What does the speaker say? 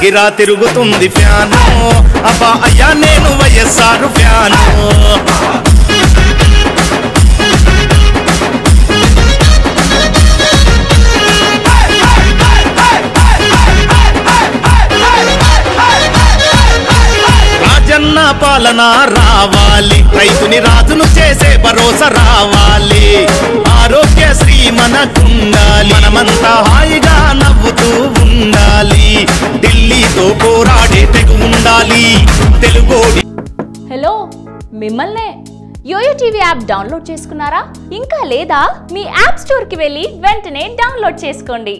గిరా తిరుగుతుంది ఫ్యాను అబ్బా అయ్యా నేను వైఎస్ఆర్ ఫ్యాను రాజన్న పాలన రావాలి రైతుని రాజును చేసే భరోసా రావాలి ఆరోగ్యశ్రీ మనకుండాలి మనమంతా హాయిగా నవ్వుతూ ఉండాలి ఢిల్లీతో పోరాడే తెగు ఉండాలి తెలుగోడి. హలో మిమ్మల్నే యోయో టీవీ యాప్ డౌన్లోడ్ చేసుకున్నారా? ఇంకా లేదా? మీ యాప్ స్టోర్కి వెళ్ళి వెంటనే డౌన్లోడ్ చేసుకోండి.